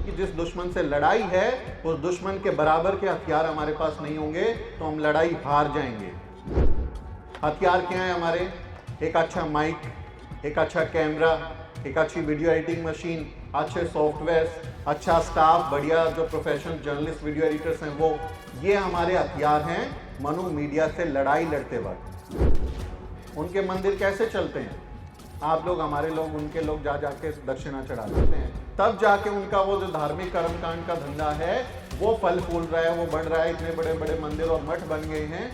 कि जिस दुश्मन से लड़ाई है उस दुश्मन के बराबर के हथियार हमारे पास नहीं होंगे तो हम लड़ाई हार जाएंगे। हथियार क्या है हमारे? एक अच्छा माइक, एक अच्छा कैमरा, एक अच्छी वीडियो एडिटिंग मशीन, अच्छे सॉफ्टवेयर, अच्छा स्टाफ, बढ़िया जो प्रोफेशनल जर्नलिस्ट वीडियो एडिटर्स हैं वो, ये हमारे हथियार हैं मनु मीडिया से लड़ाई लड़ते वक्त। उनके मंदिर कैसे चलते हैं? आप लोग, हमारे लोग, उनके लोग जा जाके दक्षिणा चढ़ा देते हैं, तब जाके उनका वो जो धार्मिक कर्मकांड का धंधा है वो फल फूल रहा है, वो बढ़ रहा है। इतने बड़े बड़े मंदिर और मठ बन गए हैं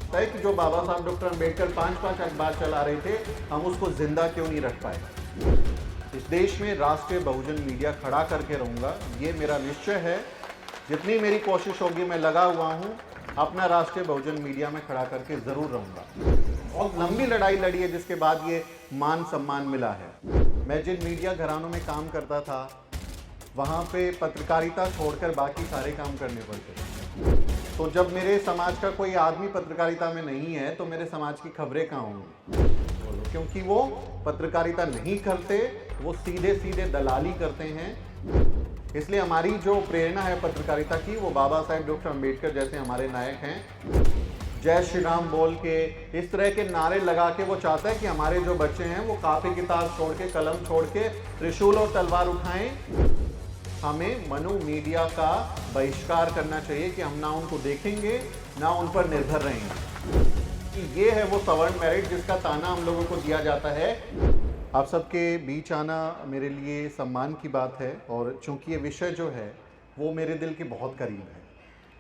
तय कि जो बाबा साहब डॉक्टर अम्बेडकर 5-5 अखबार चला रहे थे, हम उसको जिंदा क्यों नहीं रख पाए? इस देश में राष्ट्रीय बहुजन मीडिया खड़ा करके रहूंगा, ये मेरा निश्चय है। जितनी मेरी कोशिश होगी, मैं लगा हुआ हूँ, अपना राष्ट्रीय बहुजन मीडिया में खड़ा करके जरूर रहूंगा। और लंबी लड़ाई लड़ी है जिसके बाद ये मान सम्मान मिला है। मैं जिन मीडिया घरानों में काम करता था वहाँ पे पत्रकारिता छोड़कर बाकी सारे काम करने पड़ते थे। तो जब मेरे समाज का कोई आदमी पत्रकारिता में नहीं है तो मेरे समाज की खबरें कहाँ होंगी? क्योंकि वो पत्रकारिता नहीं करते, वो सीधे सीधे दलाली करते हैं। इसलिए हमारी जो प्रेरणा है पत्रकारिता की, वो बाबा साहेब डॉक्टर अम्बेडकर जैसे हमारे नायक हैं। जय श्री राम बोल के, इस तरह के नारे लगा के वो चाहता है कि हमारे जो बच्चे हैं वो कापी किताब छोड़ के, कलम छोड़ के त्रिशूल और तलवार उठाएं। हमें मनु मीडिया का बहिष्कार करना चाहिए कि हम ना उनको देखेंगे ना उन पर निर्भर रहेंगे। कि ये है वो सवर्ण मेरिट जिसका ताना हम लोगों को दिया जाता है। आप सबके बीच आना मेरे लिए सम्मान की बात है, और चूंकि ये विषय जो है वो मेरे दिल के बहुत करीब है,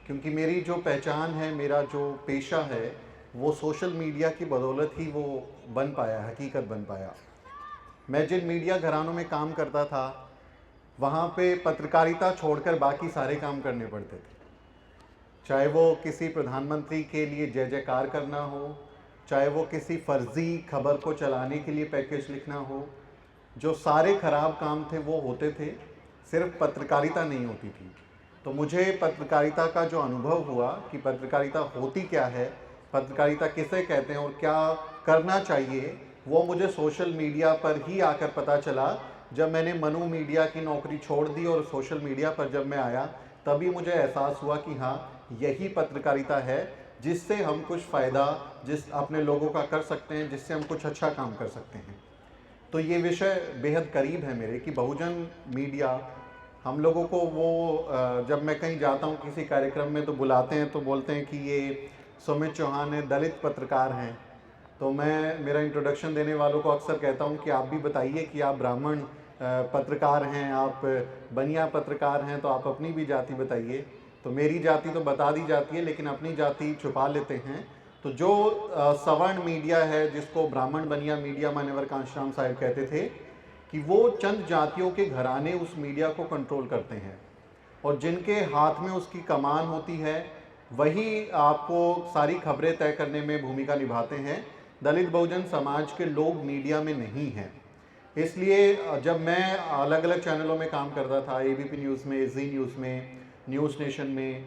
क्योंकि मेरी जो पहचान है, मेरा जो पेशा है, वो सोशल मीडिया की बदौलत ही वो बन पाया, हकीकत बन पाया। मैं जिन मीडिया घरानों में काम करता था वहाँ पे पत्रकारिता छोड़कर बाकी सारे काम करने पड़ते थे। चाहे वो किसी प्रधानमंत्री के लिए जय जयकार करना हो, चाहे वो किसी फर्जी खबर को चलाने के लिए पैकेज लिखना हो, जो सारे खराब काम थे वो होते थे, सिर्फ पत्रकारिता नहीं होती थी। तो मुझे पत्रकारिता का जो अनुभव हुआ कि पत्रकारिता होती क्या है, पत्रकारिता किसे कहते हैं और क्या करना चाहिए, वो मुझे सोशल मीडिया पर ही आकर पता चला। जब मैंने मनु मीडिया की नौकरी छोड़ दी और सोशल मीडिया पर जब मैं आया, तभी मुझे एहसास हुआ कि हाँ, यही पत्रकारिता है जिससे हम कुछ फ़ायदा अपने लोगों का कर सकते हैं, जिससे हम कुछ अच्छा काम कर सकते हैं। तो ये विषय बेहद करीब है मेरे कि बहुजन मीडिया हम लोगों को वो जब मैं कहीं जाता हूँ किसी कार्यक्रम में तो बुलाते हैं तो बोलते हैं कि ये सुमित चौहान है, दलित पत्रकार हैं। तो मैं मेरा इंट्रोडक्शन देने वालों को अक्सर कहता हूँ कि आप भी बताइए कि आप ब्राह्मण पत्रकार हैं, आप बनिया पत्रकार हैं, तो आप अपनी भी जाति बताइए। तो मेरी जाति तो बता दी जाती है लेकिन अपनी जाति छुपा लेते हैं। तो जो सवर्ण मीडिया है, जिसको ब्राह्मण बनिया मीडिया मान्यवर कांशीराम साहब कहते थे, कि वो चंद जातियों के घराने उस मीडिया को कंट्रोल करते हैं और जिनके हाथ में उसकी कमान होती है वही आपको सारी खबरें तय करने में भूमिका निभाते हैं। दलित बहुजन समाज के लोग मीडिया में नहीं हैं। इसलिए जब मैं अलग अलग चैनलों में काम करता था, एबीपी न्यूज़ में, जी न्यूज़ में, न्यूज़ नेशन में,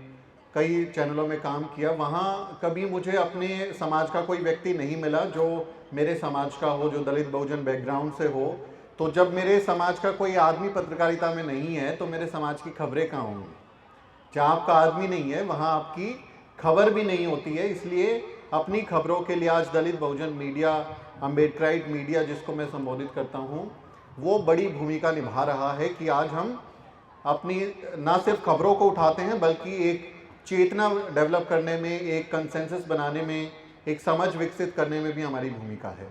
कई चैनलों में काम किया, वहाँ कभी मुझे अपने समाज का कोई व्यक्ति नहीं मिला जो मेरे समाज का हो, जो दलित बहुजन बैकग्राउंड से हो। तो जब मेरे समाज का कोई आदमी पत्रकारिता में नहीं है तो मेरे समाज की खबरें कहाँ होंगी? जहाँ आपका आदमी नहीं है वहाँ आपकी खबर भी नहीं होती है। इसलिए अपनी खबरों के लिए आज दलित बहुजन मीडिया, अम्बेडकराइट मीडिया जिसको मैं संबोधित करता हूँ, वो बड़ी भूमिका निभा रहा है कि आज हम अपनी ना सिर्फ खबरों को उठाते हैं बल्कि एक चेतना डेवलप करने में, एक कंसेंसस बनाने में, एक समझ विकसित करने में भी हमारी भूमिका है।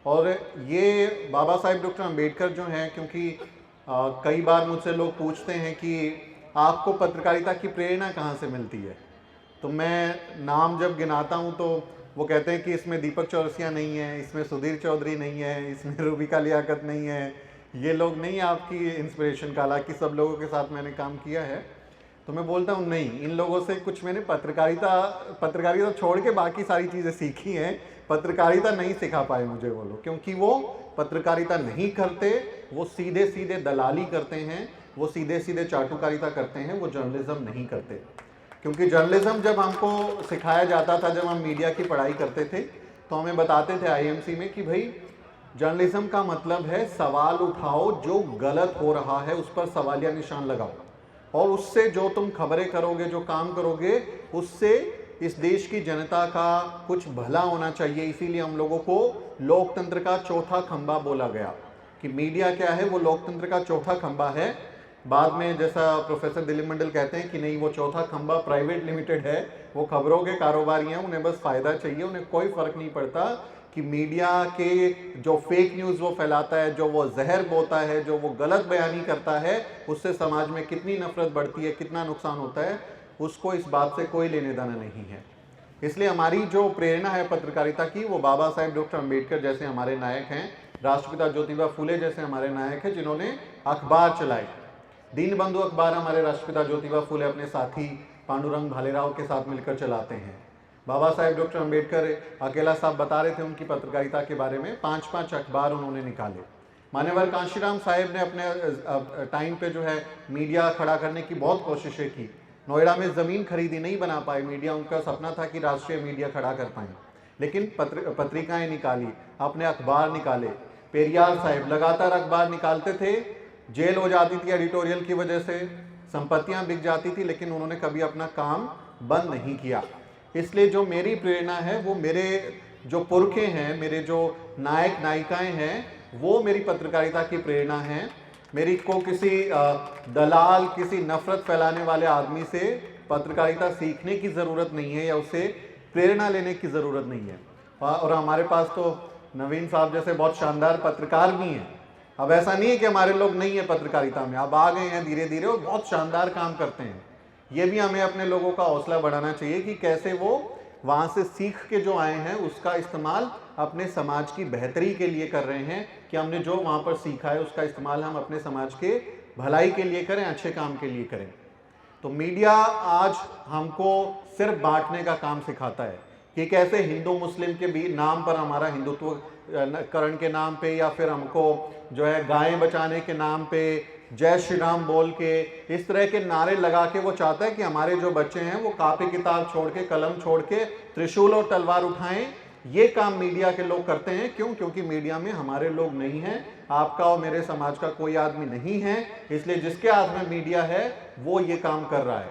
और ये बाबा साहेब डॉक्टर अम्बेडकर जो हैं, क्योंकि कई बार मुझसे लोग पूछते हैं कि आपको पत्रकारिता की प्रेरणा कहाँ से मिलती है, तो मैं नाम जब गिनाता हूँ तो वो कहते हैं कि इसमें दीपक चौरसिया नहीं है, इसमें सुधीर चौधरी नहीं है, इसमें रूबिका लियाकत नहीं है, ये लोग नहीं आपकी इंस्पिरेशन का। हालांकि सब लोगों के साथ मैंने काम किया है। तो मैं बोलता हूँ नहीं, इन लोगों से कुछ मैंने पत्रकारिता छोड़ के बाकी सारी चीज़ें सीखी हैं। पत्रकारिता नहीं सिखा पाए मुझे वो लोग, क्योंकि वो पत्रकारिता नहीं करते, वो सीधे सीधे दलाली करते हैं, वो सीधे सीधे चाटुकारिता करते हैं, वो जर्नलिज्म नहीं करते। क्योंकि जर्नलिज्म जब हमको सिखाया जाता था, जब हम मीडिया की पढ़ाई करते थे, तो हमें बताते थे आईएमसी में कि भाई जर्नलिज्म का मतलब है सवाल उठाओ, जो गलत हो रहा है उस पर सवालिया निशान लगाओ, और उससे जो तुम खबरें करोगे, जो काम करोगे, उससे इस देश की जनता का कुछ भला होना चाहिए। इसीलिए हम लोगों को लोकतंत्र का चौथा खंभा बोला गया कि मीडिया क्या है, वो लोकतंत्र का चौथा खंभा है। बाद में जैसा प्रोफेसर दिलीप मंडल कहते हैं कि नहीं, वो चौथा खंभा प्राइवेट लिमिटेड है, वो खबरों के कारोबारी हैं, उन्हें बस फायदा चाहिए, उन्हें कोई फर्क नहीं पड़ता कि मीडिया के जो फेक न्यूज़ वो फैलाता है, जो वो जहर बोता है, जो वो गलत बयानी करता है, उससे समाज में कितनी नफरत बढ़ती है, कितना नुकसान होता है, उसको इस बात से कोई लेने देना नहीं है। इसलिए हमारी जो प्रेरणा है पत्रकारिता की, वो बाबा साहेब डॉक्टर अम्बेडकर जैसे हमारे नायक हैं, राष्ट्रपिता ज्योतिबा फूले जैसे हमारे नायक हैं, जिन्होंने अखबार चलाए। दीनबंधु अखबार हमारे राष्ट्रपिता ज्योतिबा फूले अपने साथी पांडुरंग भालेराव के साथ मिलकर चलाते हैं। बाबा साहेब डॉक्टर अम्बेडकर, अकेला साहब बता रहे थे उनकी पत्रकारिता के बारे में, 5-5 अखबार उन्होंने निकाले। मान्यवर कांशीराम साहेब ने अपने टाइम पे जो है मीडिया खड़ा करने की बहुत कोशिशें की। नोएडा में ज़मीन खरीदी, नहीं बना पाए मीडिया, उनका सपना था कि राष्ट्रीय मीडिया खड़ा कर पाएँ, लेकिन पत्रिकाएं निकाली, अपने अखबार निकाले। पेरियार साहब लगातार अखबार निकालते थे, जेल हो जाती थी एडिटोरियल की वजह से, संपत्तियां बिक जाती थी, लेकिन उन्होंने कभी अपना काम बंद नहीं किया। इसलिए जो मेरी प्रेरणा है, वो मेरे जो पुरखे हैं, मेरे जो नायक नायिकाएं हैं, वो मेरी पत्रकारिता की प्रेरणा है। मेरी को किसी दलाल, किसी नफरत फैलाने वाले आदमी से पत्रकारिता सीखने की ज़रूरत नहीं है या उससे प्रेरणा लेने की ज़रूरत नहीं है। और हमारे पास तो नवीन साहब जैसे बहुत शानदार पत्रकार भी हैं। अब ऐसा नहीं है कि हमारे लोग नहीं है पत्रकारिता में, अब आ गए हैं धीरे धीरे और बहुत शानदार काम करते हैं। ये भी हमें अपने लोगों का हौसला बढ़ाना चाहिए कि कैसे वो वहाँ से सीख के जो आए हैं उसका इस्तेमाल अपने समाज की बेहतरी के लिए कर रहे हैं, कि हमने जो वहाँ पर सीखा है उसका इस्तेमाल हम अपने समाज के भलाई के लिए करें, अच्छे काम के लिए करें। तो मीडिया आज हमको सिर्फ बांटने का काम सिखाता है कि कैसे हिंदू मुस्लिम के भी नाम पर, हमारा हिंदुत्व करण के नाम पे, या फिर हमको जो है गायें बचाने के नाम पे जय श्री राम बोल के, इस तरह के नारे लगा के वो चाहता है कि हमारे जो बच्चे हैं वो कॉपी किताब छोड़ के, कलम छोड़ के त्रिशूल और तलवार उठाएं। ये काम मीडिया के लोग करते हैं। क्यों? क्योंकि मीडिया में हमारे लोग नहीं हैं, आपका और मेरे समाज का कोई आदमी नहीं है, इसलिए जिसके हाथ में मीडिया है वो ये काम कर रहा है।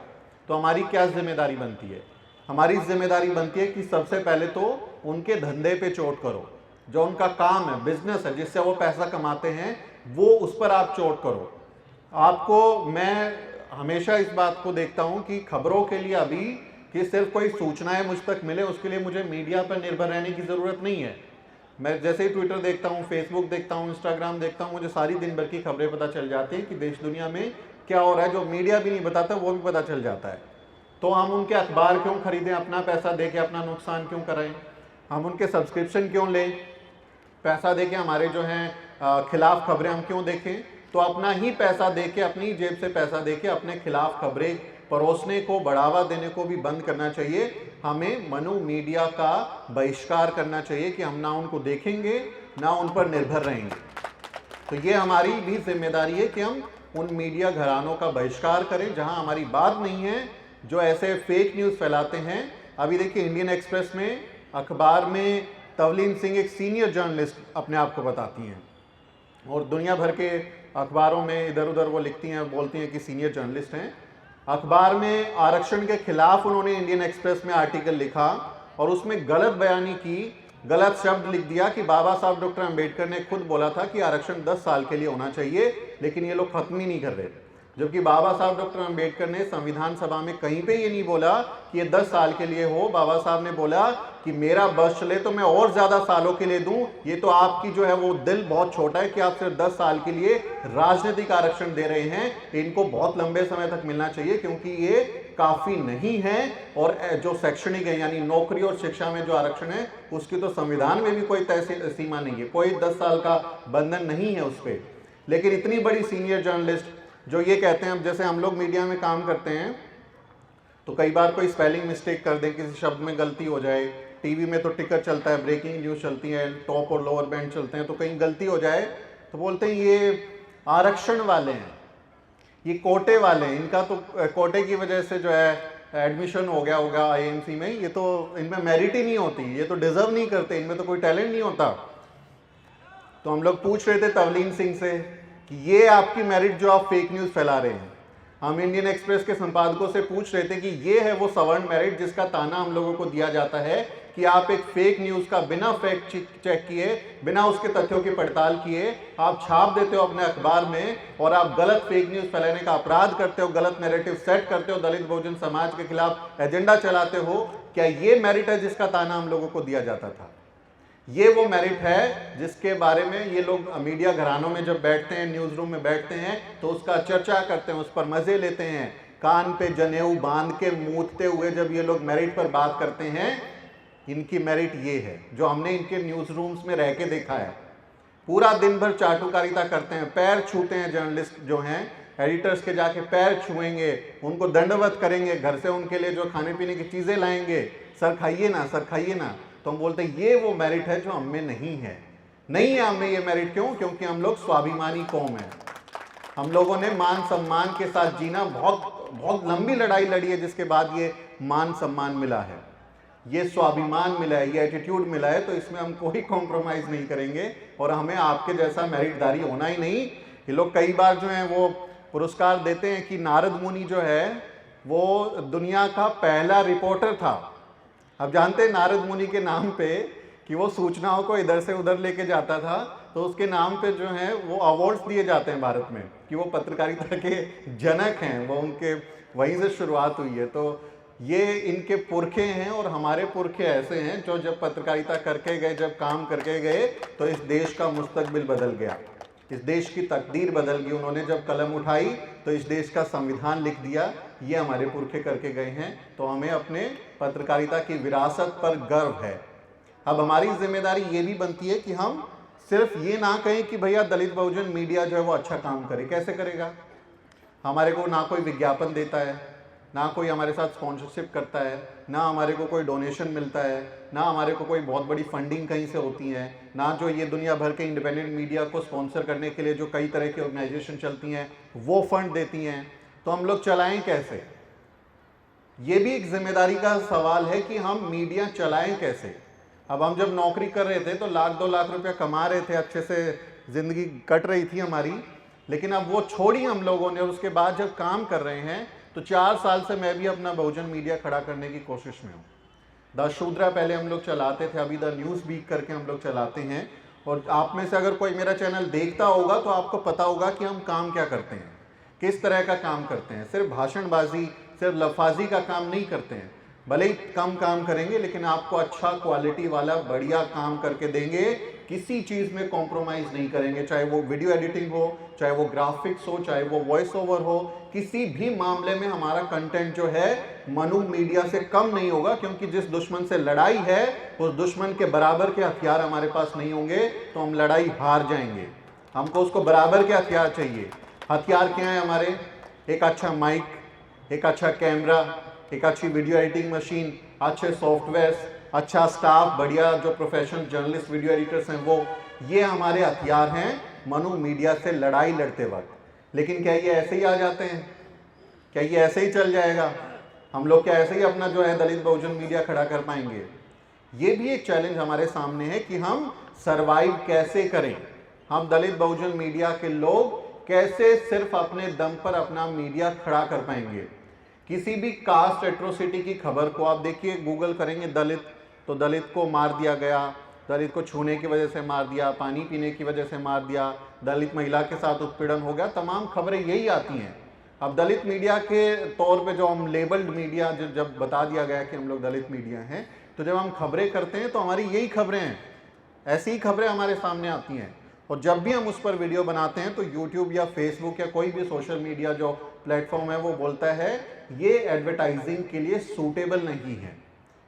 तो हमारी क्या जिम्मेदारी बनती है? हमारी जिम्मेदारी बनती है कि सबसे पहले तो उनके धंधे पे चोट करो, जो उनका काम है, बिजनेस है, जिससे वो पैसा कमाते हैं, वो उस पर आप चोट करो। आपको, मैं हमेशा इस बात को देखता हूं कि खबरों के लिए अभी कि सिर्फ कोई सूचनाएं मुझ तक मिले उसके लिए मुझे मीडिया पर निर्भर रहने की ज़रूरत नहीं है। मैं जैसे ही ट्विटर देखता हूं, फेसबुक देखता हूं, इंस्टाग्राम देखता हूं, मुझे सारी दिन भर की खबरें पता चल जाती हैं कि देश दुनिया में क्या हो रहा है। जो मीडिया भी नहीं बताता वो भी पता चल जाता है। तो हम उनके अखबार क्यों खरीदें, अपना पैसा दे के अपना नुकसान क्यों कराएं? हम उनके सब्सक्रिप्शन क्यों लें, पैसा दे के हमारे जो हैं खिलाफ खबरें हम क्यों देखें? तो अपना ही पैसा दे के, अपनी जेब से पैसा दे के अपने खिलाफ खबरें परोसने को, बढ़ावा देने को भी बंद करना चाहिए। हमें मनु मीडिया का बहिष्कार करना चाहिए कि हम ना उनको देखेंगे ना उन पर निर्भर रहेंगे। तो ये हमारी भी जिम्मेदारी है कि हम उन मीडिया घरानों का बहिष्कार करें जहां हमारी बात नहीं है, जो ऐसे फेक न्यूज़ फैलाते हैं। अभी देखिए इंडियन एक्सप्रेस में, अखबार में तवलीन सिंह एक सीनियर जर्नलिस्ट अपने आप को बताती हैं, और दुनिया भर के अखबारों में इधर उधर वो लिखती हैं, बोलती हैं कि सीनियर जर्नलिस्ट हैं। अखबार में आरक्षण के खिलाफ उन्होंने इंडियन एक्सप्रेस में आर्टिकल लिखा और उसमें गलत बयानी की, गलत शब्द लिख दिया कि बाबा साहब डॉक्टर अम्बेडकर ने खुद बोला था कि आरक्षण 10 साल के लिए होना चाहिए, लेकिन ये लोग खत्म ही नहीं कर रहे। जबकि बाबा साहब डॉक्टर अम्बेडकर ने संविधान सभा में कहीं पे ये नहीं बोला कि ये 10 साल के लिए हो। बाबा साहब ने बोला कि मेरा बस चले तो मैं और ज़्यादा सालों के लिए दूं। ये तो आपकी जो है वो दिल बहुत छोटा है कि आप सिर्फ 10 साल के लिए राजनीतिक आरक्षण दे रहे हैं। इनको बहुत लंबे समय तक मिलना चाहिए, क्योंकि ये काफ़ी नहीं है। और जो शैक्षणिक है, यानी नौकरी और शिक्षा में जो आरक्षण है, उसकी तो संविधान में भी कोई तय सीमा नहीं है, कोई 10 साल का बंधन नहीं है उस पर। लेकिन इतनी बड़ी सीनियर जर्नलिस्ट जो ये कहते हैं, अब जैसे हम लोग मीडिया में काम करते हैं तो कई बार कोई स्पेलिंग मिस्टेक कर दे, किसी शब्द में गलती हो जाए, टीवी में तो टिकर चलता है, ब्रेकिंग न्यूज़ चलती है, टॉप और लोअर बैंड चलते हैं, तो कहीं गलती हो जाए तो बोलते हैं ये आरक्षण वाले हैं, ये कोटे वाले हैं, इनका तो कोटे की वजह से जो है एडमिशन हो गया होगा आईएमसी में, ये तो इनमें मेरिट ही नहीं होती, ये तो डिजर्व नहीं करते, इनमें तो कोई टैलेंट नहीं होता। तो हम लोग पूछ रहे थे तवलीन सिंह से कि ये आपकी मेरिट जो आप फेक न्यूज़ फैला रहे हैं। हम इंडियन एक्सप्रेस के संपादकों से पूछ रहे थे कि ये है वो सवर्ण मेरिट जिसका ताना हम लोगों को दिया जाता है कि आप एक फेक न्यूज़ का बिना फैक्ट चेक किए, बिना उसके तथ्यों की पड़ताल किए आप छाप देते हो अपने अखबार में और आप गलत फेक न्यूज़ फैलाने का अपराध करते हो, गलत नैरेटिव सेट करते हो, दलित बहुजन समाज के खिलाफ एजेंडा चलाते हो। क्या ये मेरिट है जिसका ताना हम लोगों को दिया जाता था? ये वो मेरिट है जिसके बारे में ये लोग मीडिया घरानों में जब बैठते हैं, न्यूज़ रूम में बैठते हैं तो उसका चर्चा करते हैं, उस पर मज़े लेते हैं। कान पे जनेऊ बांध के मूतते हुए जब ये लोग मेरिट पर बात करते हैं, इनकी मेरिट ये है जो हमने इनके न्यूज़ रूम्स में रह के देखा है। पूरा दिन भर चाटुकारिता करते हैं, पैर छूते हैं, जर्नलिस्ट जो हैं एडिटर्स के जाके पैर छुएंगे, उनको दंडवत करेंगे, घर से उनके लिए जो खाने पीने की चीज़ें लाएंगे, सर खाइए ना, सर खाइए ना। तो हम बोलते हैं ये वो मेरिट है जो हम में नहीं है। नहीं है हमें ये मेरिट। क्यों? क्योंकि हम लोग स्वाभिमानी कौम है। हम लोगों ने मान सम्मान के साथ जीना, बहुत लंबी लड़ाई लड़ी है जिसके बाद ये मान सम्मान मिला है, ये स्वाभिमान मिला है, ये एटीट्यूड मिला है। तो इसमें हम कोई कॉम्प्रोमाइज़ नहीं करेंगे और हमें आपके जैसा मेरिटदारी होना ही नहीं। ये लोग कई बार जो है वो पुरस्कार देते हैं कि नारद मुनि जो है वो दुनिया का पहला रिपोर्टर था। अब जानते हैं नारद मुनि के नाम पे कि वो सूचनाओं को इधर से उधर लेके जाता था, तो उसके नाम पे जो है वो अवार्ड्स दिए जाते हैं भारत में कि वो पत्रकारिता के जनक हैं, वो उनके वहीं से शुरुआत हुई है। तो ये इनके पुरखे हैं और हमारे पुरखे ऐसे हैं जो जब पत्रकारिता करके गए, जब काम करके गए तो इस देश का मुस्तकबिल बदल गया, इस देश की तकदीर बदल गई। उन्होंने जब कलम उठाई तो इस देश का संविधान लिख दिया। ये हमारे पुरखे करके गए हैं, तो हमें अपने पत्रकारिता की विरासत पर गर्व है। अब हमारी जिम्मेदारी ये भी बनती है कि हम सिर्फ ये ना कहें कि भैया दलित बहुजन मीडिया जो है वो अच्छा काम करे। कैसे करेगा? हमारे को ना कोई विज्ञापन देता है, ना कोई हमारे साथ स्पॉन्सरशिप करता है, ना हमारे को कोई डोनेशन मिलता है, ना हमारे को कोई बहुत बड़ी फंडिंग कहीं से होती है, ना जो ये दुनिया भर के इंडिपेंडेंट मीडिया को स्पॉन्सर करने के लिए जो कई तरह की ऑर्गेनाइजेशन चलती हैं वो फंड देती हैं। तो हम लोग चलाएं कैसे? ये भी एक जिम्मेदारी का सवाल है कि हम मीडिया चलाएं कैसे। अब हम जब नौकरी कर रहे थे तो 1-2 लाख रुपया कमा रहे थे, अच्छे से ज़िंदगी कट रही थी हमारी, लेकिन अब वो छोड़ी हम लोगों ने और उसके बाद जब काम कर रहे हैं तो 4 साल से मैं भी अपना बहुजन मीडिया खड़ा करने की कोशिश में हूँ। द शूद्रा पहले हम लोग चलाते थे, अभी द न्यूज़ वीक करके हम लोग चलाते हैं। और आप में से अगर कोई मेरा चैनल देखता होगा तो आपको पता होगा कि हम काम क्या करते हैं, किस तरह का काम करते हैं। सिर्फ भाषणबाजी, सिर्फ लफाजी का काम नहीं करते हैं। भले ही कम काम करेंगे लेकिन आपको अच्छा क्वालिटी वाला बढ़िया काम करके देंगे, किसी चीज़ में कॉम्प्रोमाइज़ नहीं करेंगे। चाहे वो वीडियो एडिटिंग हो, चाहे वो ग्राफिक्स हो, चाहे वो वॉइस ओवर हो, किसी भी मामले में हमारा कंटेंट जो है मनु मीडिया से कम नहीं होगा। क्योंकि जिस दुश्मन से लड़ाई है उस दुश्मन के बराबर के हथियार हमारे पास नहीं होंगे तो हम लड़ाई हार जाएंगे। हमको उसको बराबर के हथियार चाहिए। हथियार क्या है हमारे? एक अच्छा माइक, एक अच्छा कैमरा, एक अच्छी वीडियो एडिटिंग मशीन, अच्छे सॉफ्टवेयर्स, अच्छा स्टाफ, बढ़िया जो प्रोफेशनल जर्नलिस्ट वीडियो एडिटर्स हैं वो, ये हमारे हथियार हैं मनु मीडिया से लड़ाई लड़ते वक्त। लेकिन क्या ये ऐसे ही आ जाते हैं? क्या ये ऐसे ही चल जाएगा? हम लोग क्या ऐसे ही अपना जो है दलित बहुजन मीडिया खड़ा कर पाएंगे? ये भी एक चैलेंज हमारे सामने है कि हम सरवाइव कैसे करें। हम दलित बहुजन मीडिया के लोग कैसे सिर्फ अपने दम पर अपना मीडिया खड़ा कर पाएंगे। किसी भी कास्ट एट्रोसिटी की खबर को आप देखिए, गूगल करेंगे दलित, तो दलित को मार दिया गया, दलित को छूने की वजह से मार दिया, पानी पीने की वजह से मार दिया, दलित महिला के साथ उत्पीड़न हो गया, तमाम खबरें यही आती हैं। अब दलित मीडिया के तौर पे जो हम लेबल्ड मीडिया, जब बता दिया गया कि हम लोग दलित मीडिया हैं, तो जब हम खबरें करते हैं तो हमारी यही खबरें हैं, ऐसी ही खबरें हमारे सामने आती हैं। और जब भी हम उस पर वीडियो बनाते हैं तो यूट्यूब या फेसबुक या कोई भी सोशल मीडिया जो प्लेटफॉर्म है वो बोलता है ये एडवर्टाइजिंग के लिए सूटेबल नहीं है,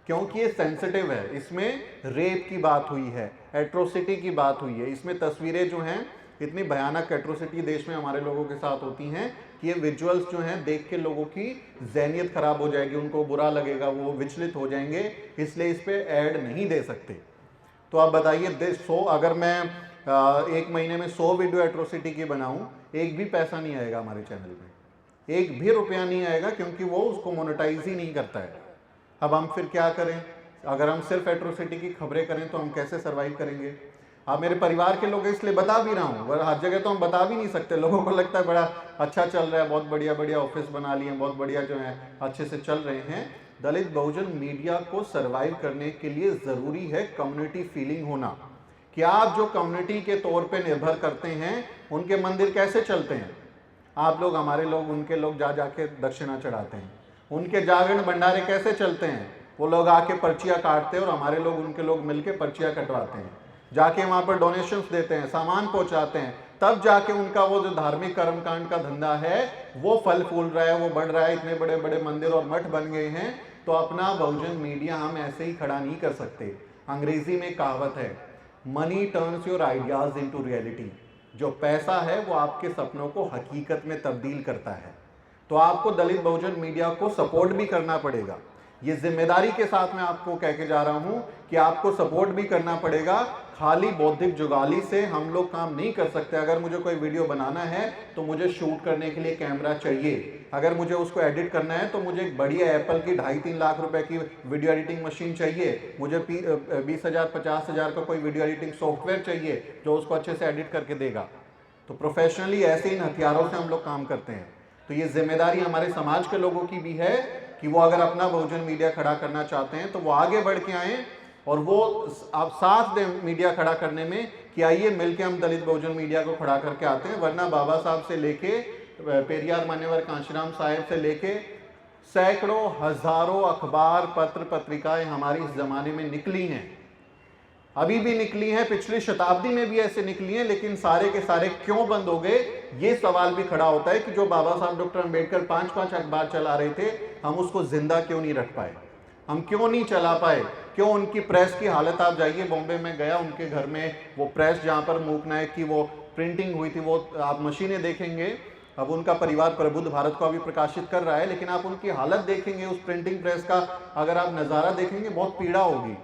क्योंकि ये सेंसिटिव है, इसमें रेप की बात हुई है, एट्रोसिटी की बात हुई है, इसमें तस्वीरें जो हैं, इतनी भयानक एट्रोसिटी देश में हमारे लोगों के साथ होती हैं कि ये विजुअल्स जो हैं देख के लोगों की ज़हनियत ख़राब हो जाएगी, उनको बुरा लगेगा, वो विचलित हो जाएंगे, इसलिए इस पर ऐड नहीं दे सकते। तो आप बताइए, 100 अगर मैं एक महीने में 100 वीडियो एट्रोसिटी की बनाऊं, एक भी पैसा नहीं आएगा हमारे चैनल में, एक भी रुपया नहीं आएगा, क्योंकि वो उसको मोनेटाइज ही नहीं करता है। अब हम फिर क्या करें? अगर हम सिर्फ एट्रोसिटी की खबरें करें तो हम कैसे सर्वाइव करेंगे? आप मेरे परिवार के लोग इसलिए बता भी रहा हूँ, वह हर जगह तो हम बता भी नहीं सकते। लोगों को लगता है बड़ा अच्छा चल रहा है, बहुत बढ़िया बढ़िया ऑफिस बना लिए, बहुत बढ़िया जो है अच्छे से चल रहे हैं। दलित बहुजन मीडिया को सरवाइव करने के लिए ज़रूरी है कम्युनिटी फीलिंग होना, कि आप जो कम्युनिटी के तौर पे निर्भर करते हैं, उनके मंदिर कैसे चलते हैं। आप लोग, हमारे लोग, उनके लोग जा जाके दक्षिणा चढ़ाते हैं। उनके जागरण भंडारे कैसे चलते हैं, वो लोग आके पर्चियाँ काटते हैं और हमारे लोग, उनके लोग मिलके पर्चियाँ कटवाते हैं, जाके वहाँ पर डोनेशंस देते हैं, सामान पहुँचाते हैं, तब जाके उनका वो जो धार्मिक कर्मकांड का धंधा है वो फल फूल रहा है, वो बढ़ रहा है। इतने बड़े बड़े मंदिर और मठ बन गए हैं। तो अपना बहुजन मीडिया हम ऐसे ही खड़ा नहीं कर सकते। अंग्रेजी में कहावत है, money turns your ideas into reality. जो पैसा है वो आपके सपनों को हकीकत में तब्दील करता है। तो आपको दलित बहुजन मीडिया को सपोर्ट भी करना पड़ेगा। ये जिम्मेदारी के साथ मैं आपको कह के जा रहा हूं कि आपको सपोर्ट भी करना पड़ेगा। खाली बौद्धिक जुगाली से हम लोग काम नहीं कर सकते। अगर मुझे कोई वीडियो बनाना है तो मुझे शूट करने के लिए कैमरा चाहिए, अगर मुझे उसको एडिट करना है तो मुझे एक बढ़िया एप्पल की 2.5-3 लाख रुपए की वीडियो एडिटिंग मशीन चाहिए, मुझे 20,000-50,000 का कोई वीडियो एडिटिंग सॉफ्टवेयर चाहिए जो उसको अच्छे से एडिट करके देगा। तो प्रोफेशनली ऐसे इन हथियारों से हम लोग काम करते हैं। तो ये जिम्मेदारी हमारे समाज के लोगों की भी है कि वो अगर अपना बहुजन मीडिया खड़ा करना चाहते हैं तो वो आगे बढ़ के आएँ और वो आप साथ दें मीडिया खड़ा करने में, कि आइए मिलके हम दलित बहुजन मीडिया को खड़ा करके आते हैं। वरना बाबा साहब से लेके पेरियार मान्यवर कांशीराम साहब से लेके सैकड़ों हजारों अखबार पत्र पत्रिकाएं हमारी इस जमाने में निकली हैं, अभी भी निकली हैं, पिछली शताब्दी में भी ऐसे निकली हैं, लेकिन सारे के सारे क्यों बंद हो गए। ये सवाल भी खड़ा होता है कि जो बाबा साहब डॉक्टर अंबेडकर 5-5 अखबार चला रहे थे, हम उसको जिंदा क्यों नहीं रख पाए, हम क्यों नहीं चला पाए, क्यों उनकी प्रेस की हालत। आप जाइए, बॉम्बे में गया, उनके घर में वो प्रेस जहाँ पर मूक नायक की वो प्रिंटिंग हुई थी, वो आप मशीनें देखेंगे। अब उनका परिवार प्रबुद्ध भारत को अभी प्रकाशित कर रहा है, लेकिन आप उनकी हालत देखेंगे, उस प्रिंटिंग प्रेस का अगर आप नज़ारा देखेंगे, बहुत पीड़ा होगी।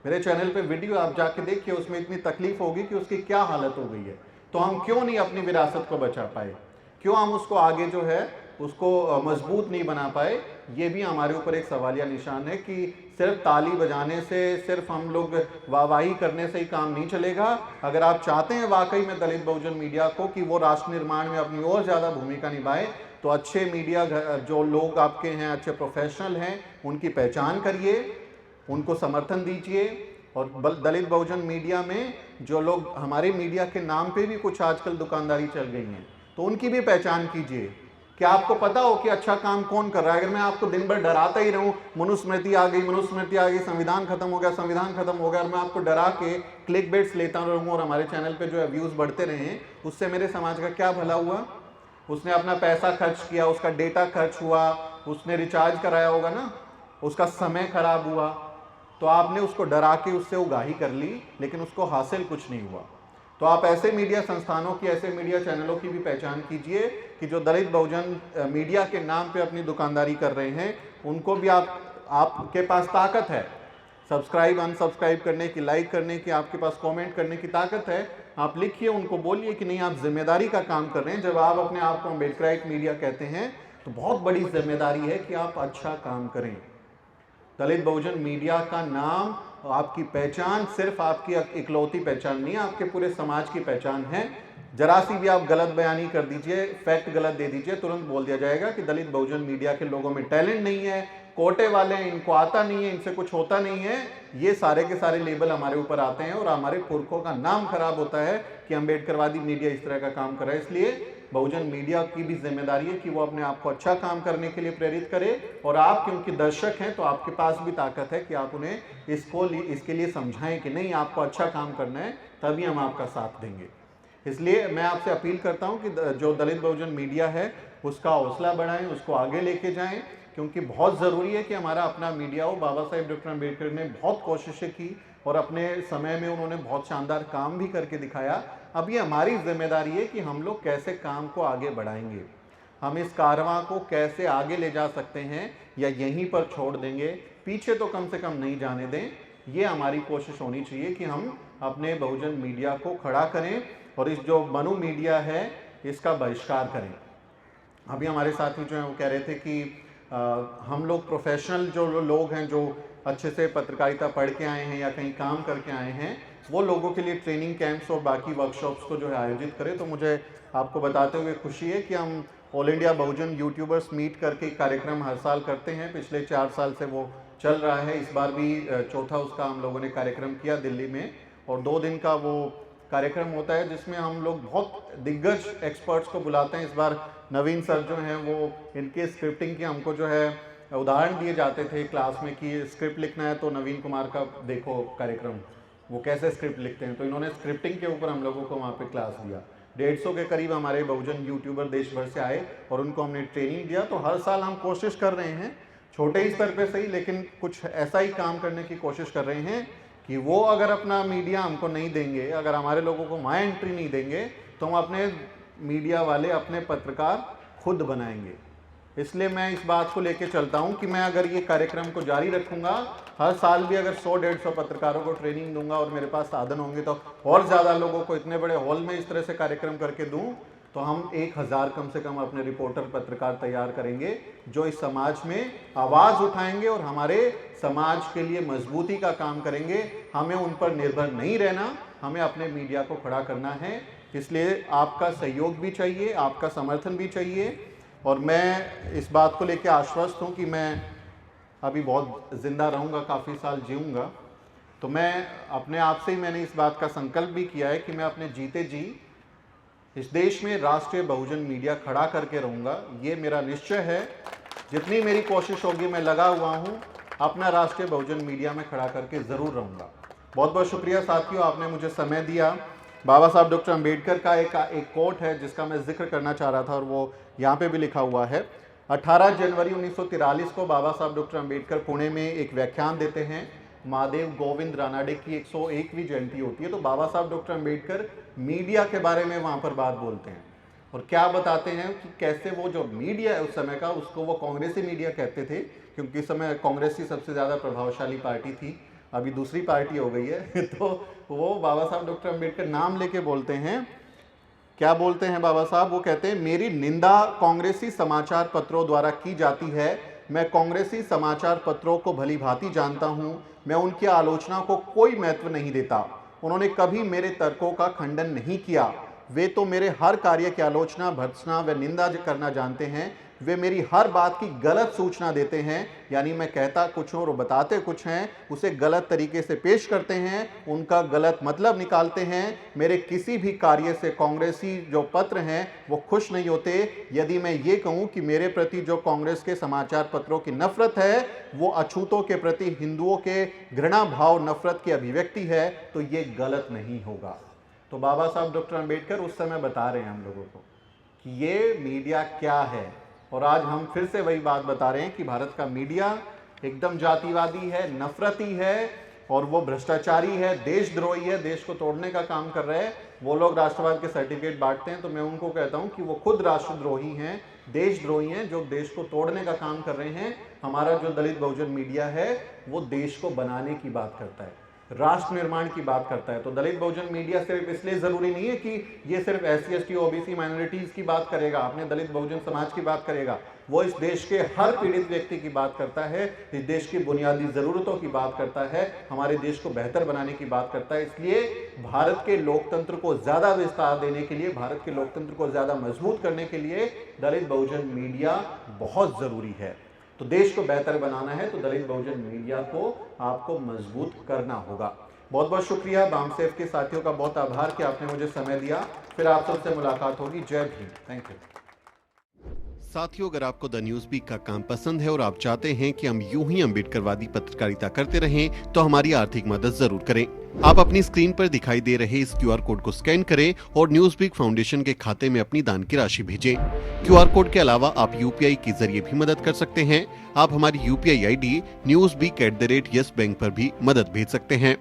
मेरे चैनल पे वीडियो आप जाके देखिए, उसमें इतनी तकलीफ होगी कि उसकी क्या हालत हो गई है। तो हम क्यों नहीं अपनी विरासत को बचा पाए, क्यों हम उसको आगे जो है उसको मजबूत नहीं बना पाए। ये भी हमारे ऊपर एक सवालिया निशान है कि सिर्फ ताली बजाने से, सिर्फ हम लोग वाहवाही करने से ही काम नहीं चलेगा। अगर आप चाहते हैं वाकई में दलित बहुजन मीडिया को कि वो राष्ट्र निर्माण में अपनी और ज़्यादा भूमिका निभाए, तो अच्छे मीडिया जो लोग आपके हैं, अच्छे प्रोफेशनल हैं, उनकी पहचान करिए, उनको समर्थन दीजिए। और दलित बहुजन मीडिया में जो लोग, हमारे मीडिया के नाम पे भी कुछ आजकल दुकानदारी चल गई है, तो उनकी भी पहचान कीजिए कि आपको पता हो कि अच्छा काम कौन कर रहा है। अगर मैं आपको दिन भर डराता ही रहूं, मनुस्मृति आ गई, मनुस्मृति आ गई, संविधान खत्म हो गया, संविधान खत्म हो गया, और मैं आपको डरा के क्लिक बेट्स लेता रहूं और हमारे चैनल पे जो है व्यूज बढ़ते रहे, उससे मेरे समाज का क्या भला हुआ। उसने अपना पैसा खर्च किया, उसका डेटा खर्च हुआ, उसने रिचार्ज कराया होगा ना, उसका समय खराब हुआ, तो आपने उसको डरा के उससे उगाही कर ली, लेकिन उसको हासिल कुछ नहीं हुआ। तो आप ऐसे मीडिया संस्थानों की, ऐसे मीडिया चैनलों की भी पहचान कीजिए कि जो दलित बहुजन मीडिया के नाम पे अपनी दुकानदारी कर रहे हैं, उनको भी आपके पास ताकत है सब्सक्राइब अनसब्सक्राइब करने की, लाइक करने की, आपके पास कमेंट करने की ताकत है। आप लिखिए, उनको बोलिए कि नहीं, आप जिम्मेदारी का काम कर रहे हैं। जब आप अपने आप को अम्बेडकराइट मीडिया कहते हैं तो बहुत बड़ी जिम्मेदारी है कि आप अच्छा काम करें। दलित बहुजन मीडिया का नाम, आपकी पहचान सिर्फ आपकी इकलौती पहचान नहीं है, आपके पूरे समाज की पहचान है। जरा सी भी आप गलत बयानी कर दीजिए, फैक्ट गलत दे दीजिए, तुरंत बोल दिया जाएगा कि दलित बहुजन मीडिया के लोगों में टैलेंट नहीं है, कोटे वाले हैं, इनको आता नहीं है, इनसे कुछ होता नहीं है। ये सारे के सारे लेबल हमारे ऊपर आते हैं और हमारे पुरखों का नाम खराब होता है कि अम्बेडकरवादी मीडिया इस तरह का काम कर रहा है। इसलिए बहुजन मीडिया की भी जिम्मेदारी है कि वो अपने आप को अच्छा काम करने के लिए प्रेरित करे, और आप क्योंकि दर्शक हैं तो आपके पास भी ताकत है कि आप उन्हें इसके लिए समझाएं कि नहीं, आपको अच्छा काम करना है, तभी हम आपका साथ देंगे। इसलिए मैं आपसे अपील करता हूं कि जो दलित बहुजन मीडिया है उसका हौसला बढ़ाएं, उसको आगे लेके जाएं, क्योंकि बहुत ज़रूरी है कि हमारा अपना मीडिया हो। बाबा साहेब डॉक्टर अम्बेडकर ने बहुत कोशिशें की और अपने समय में उन्होंने बहुत शानदार काम भी करके दिखाया। अब ये हमारी जिम्मेदारी है कि हम लोग कैसे काम को आगे बढ़ाएंगे, हम इस कारवां को कैसे आगे ले जा सकते हैं, या यहीं पर छोड़ देंगे, पीछे तो कम से कम नहीं जाने दें। ये हमारी कोशिश होनी चाहिए कि हम अपने बहुजन मीडिया को खड़ा करें और इस जो मनु मीडिया है इसका बहिष्कार करें। अभी हमारे साथी जो हैं वो कह रहे थे कि हम लोग प्रोफेशनल जो लोग हैं, जो अच्छे से पत्रकारिता पढ़ के आए हैं या कहीं काम करके आए हैं, वो लोगों के लिए ट्रेनिंग कैंप्स और बाकी वर्कशॉप्स को जो है आयोजित करें। तो मुझे आपको बताते हुए खुशी है कि हम ऑल इंडिया बहुजन यूट्यूबर्स मीट करके कार्यक्रम हर साल करते हैं। पिछले 4 साल से वो चल रहा है। इस बार भी चौथा उसका हम लोगों ने कार्यक्रम किया दिल्ली में, और 2 दिन का वो कार्यक्रम होता है जिसमें हम लोग बहुत दिग्गज एक्सपर्ट्स को बुलाते हैं। इस बार नवीन सर जो हैं वो इनके स्क्रिप्टिंग की हमको जो है उदाहरण दिए जाते थे क्लास में कि स्क्रिप्ट लिखना है तो नवीन कुमार का देखो कार्यक्रम, वो कैसे स्क्रिप्ट लिखते हैं। तो इन्होंने स्क्रिप्टिंग के ऊपर हम लोगों को वहाँ पे क्लास दिया। 150 के करीब हमारे बहुजन यूट्यूबर देश भर से आए और उनको हमने ट्रेनिंग दिया। तो हर साल हम कोशिश कर रहे हैं, छोटे ही स्तर पे सही, लेकिन कुछ ऐसा ही काम करने की कोशिश कर रहे हैं कि वो अगर अपना मीडिया हमको नहीं देंगे, अगर हमारे लोगों को वहाँ एंट्री नहीं देंगे, तो हम अपने मीडिया वाले, अपने पत्रकार खुद बनाएंगे। इसलिए मैं इस बात को लेके चलता हूं कि मैं अगर ये कार्यक्रम को जारी रखूंगा, हर साल भी अगर 100-150 पत्रकारों को ट्रेनिंग दूंगा और मेरे पास साधन होंगे तो और ज़्यादा लोगों को इतने बड़े हॉल में इस तरह से कार्यक्रम करके दूं, तो हम 1000 कम से कम अपने रिपोर्टर पत्रकार तैयार करेंगे जो इस समाज में आवाज़ उठाएंगे और हमारे समाज के लिए मजबूती का काम करेंगे। हमें उन पर निर्भर नहीं रहना, हमें अपने मीडिया को खड़ा करना है। इसलिए आपका सहयोग भी चाहिए, आपका समर्थन भी चाहिए। और मैं इस बात को लेकर आश्वस्त हूँ कि मैं अभी बहुत ज़िंदा रहूँगा, काफ़ी साल जीऊँगा। तो मैं अपने आप से ही मैंने इस बात का संकल्प भी किया है कि मैं अपने जीते जी इस देश में राष्ट्रीय बहुजन मीडिया खड़ा करके रहूँगा। ये मेरा निश्चय है। जितनी मेरी कोशिश होगी, मैं लगा हुआ हूँ, अपना राष्ट्रीय बहुजन मीडिया में खड़ा करके ज़रूर रहूँगा। बहुत बहुत शुक्रिया साथियों, आपने मुझे समय दिया। बाबा साहब डॉक्टर अंबेडकर का एक कोट है जिसका मैं जिक्र करना चाह रहा था, और वो यहाँ पे भी लिखा हुआ है। 18 जनवरी 1943 को बाबा साहब डॉक्टर अंबेडकर पुणे में एक व्याख्यान देते हैं। महादेव गोविंद रानाडे की 101वीं जयंती होती है। तो बाबा साहब डॉक्टर अंबेडकर मीडिया के बारे में वहाँ पर बात बोलते हैं और क्या बताते हैं कि कैसे वो जो मीडिया है उस समय का, उसको वो कांग्रेसी मीडिया कहते थे, क्योंकि इस समय कांग्रेस ही सबसे ज़्यादा प्रभावशाली पार्टी थी। अभी दूसरी पार्टी हो गई है। तो वो बाबा साहब डॉक्टर अंबेडकर नाम लेके बोलते हैं। क्या बोलते हैं बाबा साहब? वो कहते हैं, मेरी निंदा कांग्रेसी समाचार पत्रों द्वारा की जाती है। मैं कांग्रेसी समाचार पत्रों को भली भांति जानता हूं। मैं उनकी आलोचना को कोई महत्व नहीं देता। उन्होंने कभी मेरे तर्कों का खंडन नहीं किया। वे तो मेरे हर कार्य की आलोचना, भर्त्सना व निंदा करना जानते हैं। वे मेरी हर बात की गलत सूचना देते हैं, यानी मैं कहता कुछ और बताते कुछ हैं, उसे गलत तरीके से पेश करते हैं, उनका गलत मतलब निकालते हैं। मेरे किसी भी कार्य से कांग्रेसी जो पत्र हैं वो खुश नहीं होते। यदि मैं ये कहूं कि मेरे प्रति जो कांग्रेस के समाचार पत्रों की नफरत है वो अछूतों के प्रति हिंदुओं के घृणा भाव नफरत की अभिव्यक्ति है, तो ये गलत नहीं होगा। तो बाबा साहब डॉक्टर अंबेडकर उस समय बता रहे हैं हम लोगों को कि ये मीडिया क्या है, और आज हम फिर से वही बात बता रहे हैं कि भारत का मीडिया एकदम जातिवादी है, नफरती है, और वो भ्रष्टाचारी है, देशद्रोही है, देश को तोड़ने का काम कर रहे हैं। वो लोग राष्ट्रवाद के सर्टिफिकेट बांटते हैं, तो मैं उनको कहता हूं कि वो खुद राष्ट्रद्रोही हैं, देशद्रोही हैं, जो देश को तोड़ने का काम कर रहे हैं। हमारा जो दलित बहुजन मीडिया है वो देश को बनाने की बात करता है, राष्ट्र निर्माण की बात करता है। तो दलित बहुजन मीडिया सिर्फ इसलिए जरूरी नहीं है कि ये सिर्फ SC ST OBC माइनॉरिटीज की बात करेगा, अपने दलित बहुजन समाज की बात करेगा। वो इस देश के हर पीड़ित व्यक्ति की बात करता है, इस देश की बुनियादी जरूरतों की बात करता है, हमारे देश को बेहतर बनाने की बात करता है। इसलिए भारत के लोकतंत्र को ज्यादा विस्तार देने के लिए, भारत के लोकतंत्र को ज्यादा मजबूत करने के लिए दलित बहुजन मीडिया बहुत जरूरी है। तो देश को बेहतर बनाना है तो दलित बहुजन मीडिया को आपको मजबूत करना होगा। बहुत बहुत शुक्रिया। बामसेफ के साथियों का बहुत आभार कि आपने मुझे समय दिया। फिर आप सबसे मुलाकात होगी। जय भीम। Thank you. साथियों, अगर आपको द न्यूज वीक का काम पसंद है और आप चाहते हैं कि हम यूं ही अम्बेडकरवादी पत्रकारिता करते रहें, तो हमारी आर्थिक मदद जरूर करें। आप अपनी स्क्रीन पर दिखाई दे रहे इस QR कोड को स्कैन करें और न्यूज वीक फाउंडेशन के खाते में अपनी दान की राशि भेजें। QR कोड के अलावा आप UPI के जरिए भी मदद कर सकते हैं। आप हमारी UPI ID newsweek@yes bank पर भी मदद भेज सकते हैं।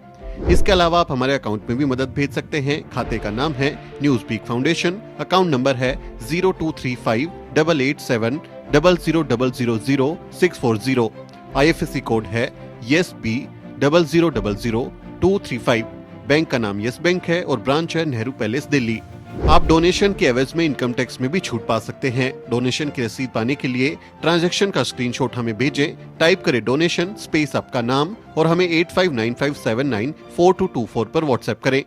इसके अलावा आप हमारे अकाउंट में भी मदद भेज सकते हैं। खाते का नाम है News Week Foundation, account number है 02358800000640। IFSC कोड है YesB000235। बैंक का नाम यस बैंक है और ब्रांच है नेहरू पैलेस दिल्ली। आप डोनेशन के एवज में इनकम टैक्स में भी छूट पा सकते हैं। डोनेशन की रसीद पाने के लिए ट्रांजैक्शन का स्क्रीनशॉट हमें भेजें। टाइप करें डोनेशन स्पेस आपका नाम और हमें 8595794224 पर व्हाट्सएप करें।